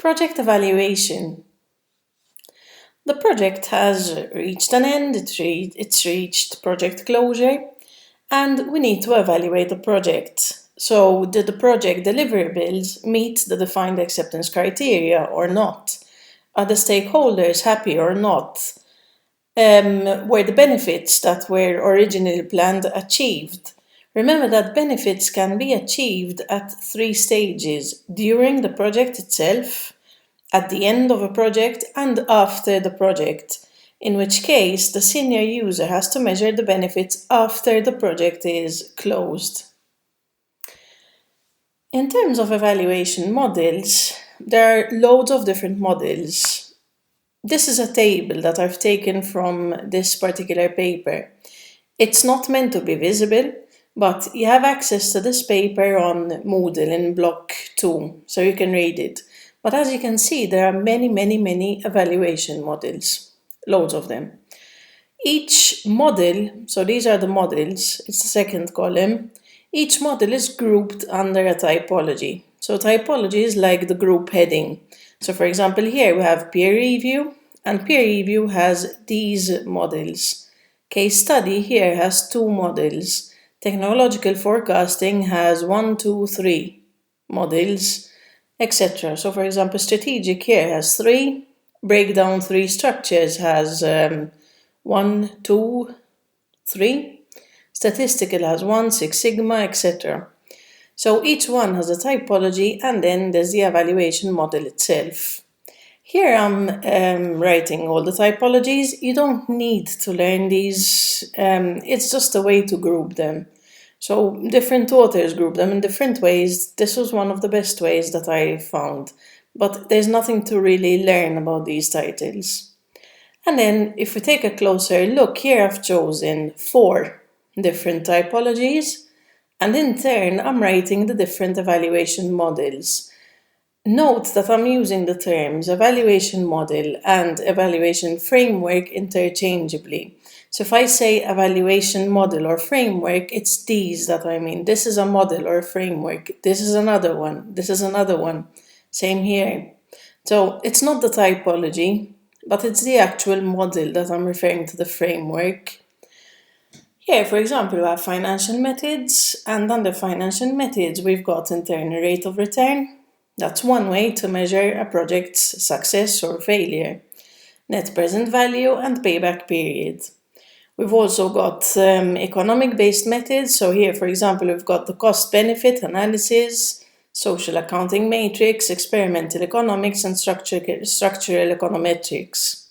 Project evaluation. The project has reached an end, it's reached project closure, and we need to evaluate the project. So, did the project deliverables meet the defined acceptance criteria or not? Are the stakeholders happy or not? Were the benefits that were originally planned achieved? Remember that benefits can be achieved at 3 stages: during the project itself, at the end of a project, and after the project, in which case the senior user has to measure the benefits after the project is closed. In terms of evaluation models, there are loads of different models. This is a table that I've taken from this particular paper. It's not meant to be visible, but you have access to this paper on Moodle in block 2, so you can read it. But as you can see, there are many evaluation models, loads of them. Each model, so these are the models, it's the second column, each model is grouped under a typology. So typology is like the group heading. So for example, here we have peer review, and peer review has these models. Case study here has 2 models. Technological forecasting has 1, 2, 3 models, etc. So for example, strategic here has 3, breakdown 3 structures has 1, 2, 3, statistical has 1, 6 sigma, etc. So each one has a typology, and then there's the evaluation model itself. Here I'm writing all the typologies. You don't need to learn these, it's just a way to group them. So different authors group them in different ways. This was one of the best ways that I found, but there's nothing to really learn about these titles. And then if we take a closer look, here I've chosen 4 different typologies, and in turn I'm writing the different evaluation models. Note that I'm using the terms evaluation model and evaluation framework interchangeably. So if I say evaluation model or framework, it's these that I mean. This is a model or a framework. This is another one. This is another one. Same here. So it's not the typology, but it's the actual model that I'm referring to the framework. Here, for example, we have financial methods, and under financial methods, we've got internal rate of return. That's one way to measure a project's success or failure. Net present value and payback period. We've also got economic-based methods. So here, for example, we've got the cost-benefit analysis, social accounting matrix, experimental economics, and structural econometrics.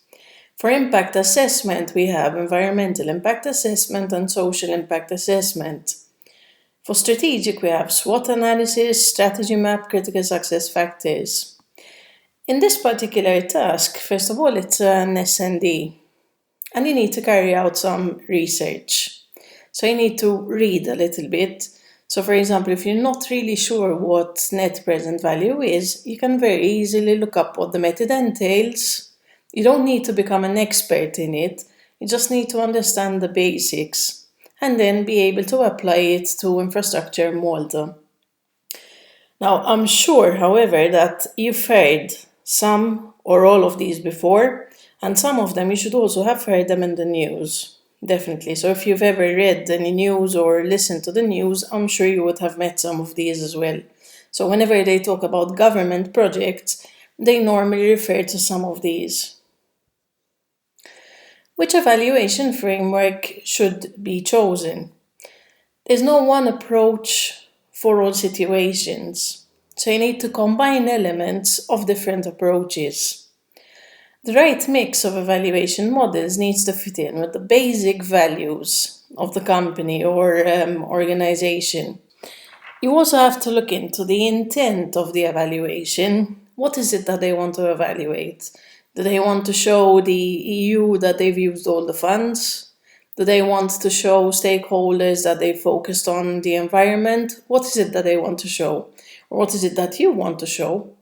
For impact assessment, we have environmental impact assessment and social impact assessment. For strategic, we have SWOT analysis, strategy map, critical success factors. In this particular task, first of all, it's an S&D, and you need to carry out some research. So you need to read a little bit. So for example, if you're not really sure what net present value is, you can very easily look up what the method entails. You don't need to become an expert in it, you just need to understand the basics, and then be able to apply it to infrastructure Malta. Now, I'm sure, however, that you've heard some or all of these before, and some of them you should also have heard them in the news. Definitely. So if you've ever read any news or listened to the news, I'm sure you would have met some of these as well. So whenever they talk about government projects, they normally refer to some of these. Which evaluation framework should be chosen? There's no one approach for all situations, so you need to combine elements of different approaches. The right mix of evaluation models needs to fit in with the basic values of the company or organization. You also have to look into the intent of the evaluation. What is it that they want to evaluate? Do they want to show the EU that they've used all the funds? Do they want to show stakeholders that they focused on the environment? What is it that they want to show? Or what is it that you want to show?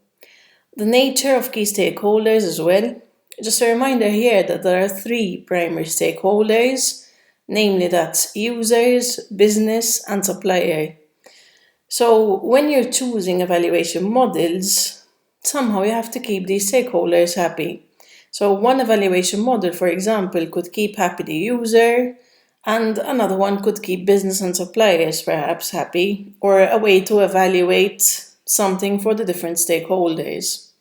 The nature of key stakeholders as well. Just a reminder here that there are 3 primary stakeholders, namely that's users, business, and supplier. So when you're choosing evaluation models, somehow you have to keep these stakeholders happy. So one evaluation model, for example, could keep happy the user, and another one could keep business and suppliers perhaps happy, or a way to evaluate something for the different stakeholders.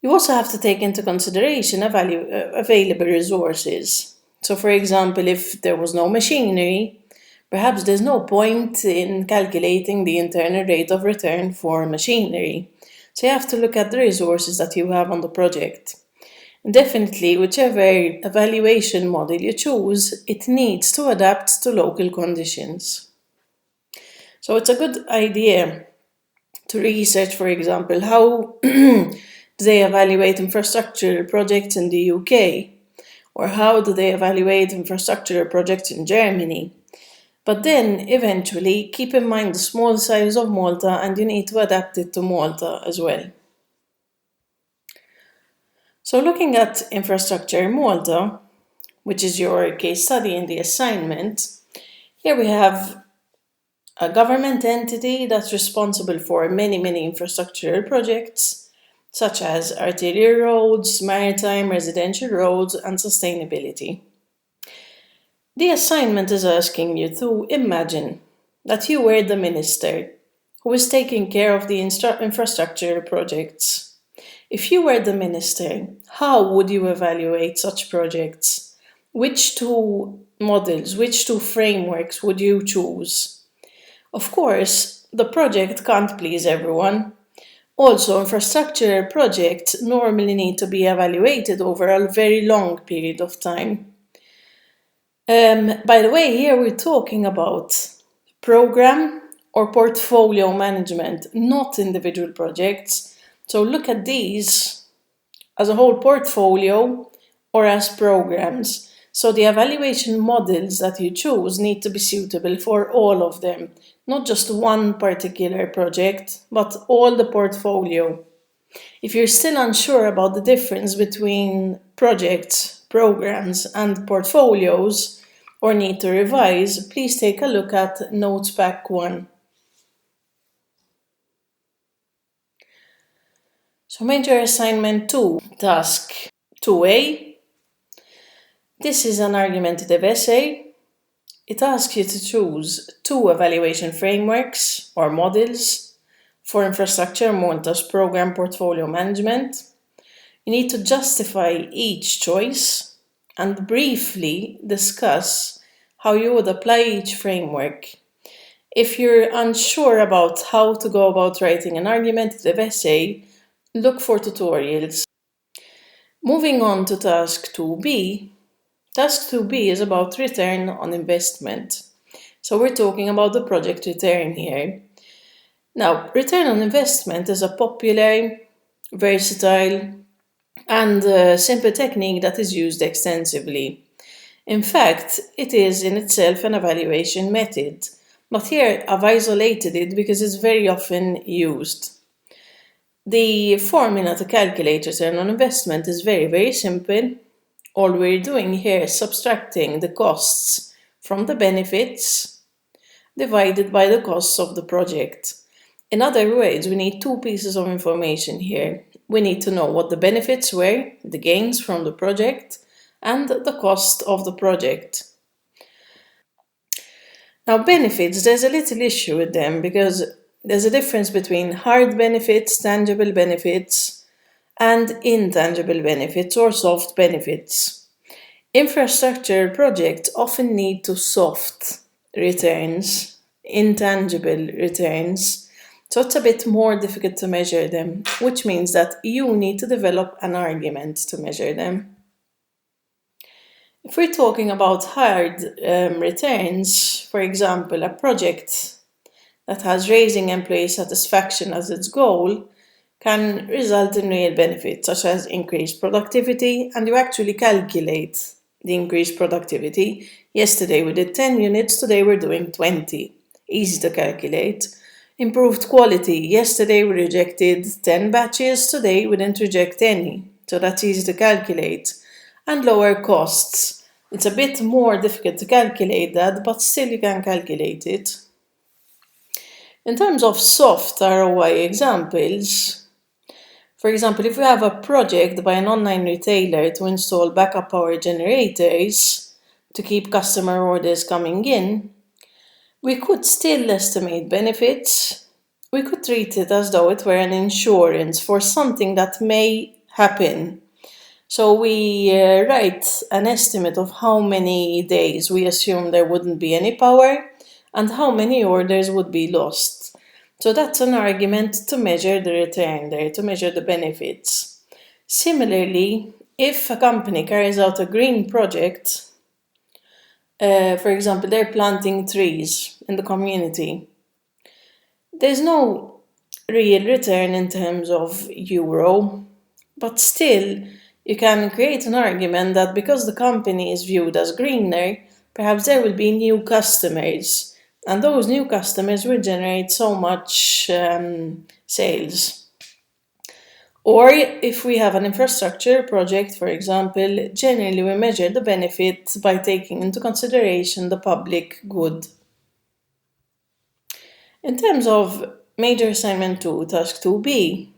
You also have to take into consideration available resources. So, for example, if there was no machinery, perhaps there's no point in calculating the internal rate of return for machinery. So, you have to look at the resources that you have on the project. And definitely, whichever evaluation model you choose, it needs to adapt to local conditions. So, it's a good idea to research, for example, how do they evaluate infrastructure projects in the UK, or how do they evaluate infrastructure projects in Germany. But then, eventually, keep in mind the small size of Malta and you need to adapt it to Malta as well. So, looking at infrastructure in Malta, which is your case study in the assignment, here we have a government entity that's responsible for many infrastructural projects, such as arterial roads, maritime, residential roads, and sustainability. The assignment is asking you to imagine that you were the minister who is taking care of the infrastructure projects. If you were the minister, how would you evaluate such projects? Which two models, which two frameworks would you choose? Of course, the project can't please everyone. Also, infrastructure projects normally need to be evaluated over a very long period of time. By the way, here we're talking about program or portfolio management, not individual projects. So look at these as a whole portfolio or as programs. So the evaluation models that you choose need to be suitable for all of them, not just one particular project, but all the portfolio. If you're still unsure about the difference between projects, programs, and portfolios, or need to revise, please take a look at Notes Pack 1. So major assignment 2, task 2A. This is an argumentative essay. It asks you to choose two evaluation frameworks or models for infrastructure Malta's program portfolio management. You need to justify each choice and briefly discuss how you would apply each framework. If you're unsure about how to go about writing an argumentative essay, look for tutorials. Moving on to task 2B. Task 2B is about return on investment. So we're talking about the project return here. Now, return on investment is a popular, versatile, and simple technique that is used extensively. In fact, it is in itself an evaluation method, but here I've isolated it because it's very often used. The formula to calculate return on investment is very simple. All we're doing here is subtracting the costs from the benefits divided by the costs of the project. In other words, we need two pieces of information here. We need to know what the benefits were, the gains from the project, and the cost of the project. Now, benefits, there's a little issue with them because there's a difference between hard benefits, tangible benefits, and intangible benefits or soft benefits. Infrastructure projects often need to soft returns, intangible returns, so it's a bit more difficult to measure them, which means that you need to develop an argument to measure them. If we're talking about hard returns, for example, a project that has raising employee satisfaction as its goal can result in real benefits such as increased productivity, and you actually calculate the increased productivity. Yesterday we did 10 units, today we're doing 20. Easy to calculate. Improved quality. Yesterday we rejected 10 batches, today we didn't reject any. So that's easy to calculate. And lower costs. It's a bit more difficult to calculate that, but still you can calculate it. In terms of soft ROI examples, For example, if we have a project by an online retailer to install backup power generators to keep customer orders coming in, we could still estimate benefits. We could treat it as though it were an insurance for something that may happen. So we write an estimate of how many days we assume there wouldn't be any power and how many orders would be lost. So that's an argument to measure the return there, to measure the benefits. Similarly, if a company carries out a green project, for example, they're planting trees in the community, there's no real return in terms of euro, but still, you can create an argument that because the company is viewed as greener, perhaps there will be new customers, and those new customers will generate so much sales. Or if we have an infrastructure project, for example, generally we measure the benefit by taking into consideration the public good. In terms of major assignment 2, task 2b,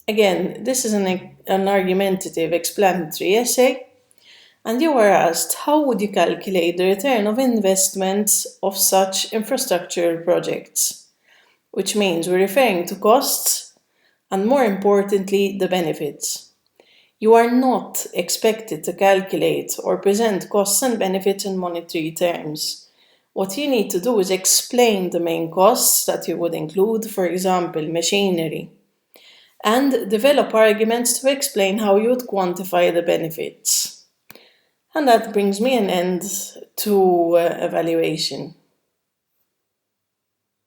again, this is an argumentative explanatory essay, and you are asked how would you calculate the return of investments of such infrastructure projects, which means we're referring to costs and, more importantly, the benefits. You are not expected to calculate or present costs and benefits in monetary terms. What you need to do is explain the main costs that you would include, for example, machinery, and develop arguments to explain how you would quantify the benefits. And that brings me an end to evaluation.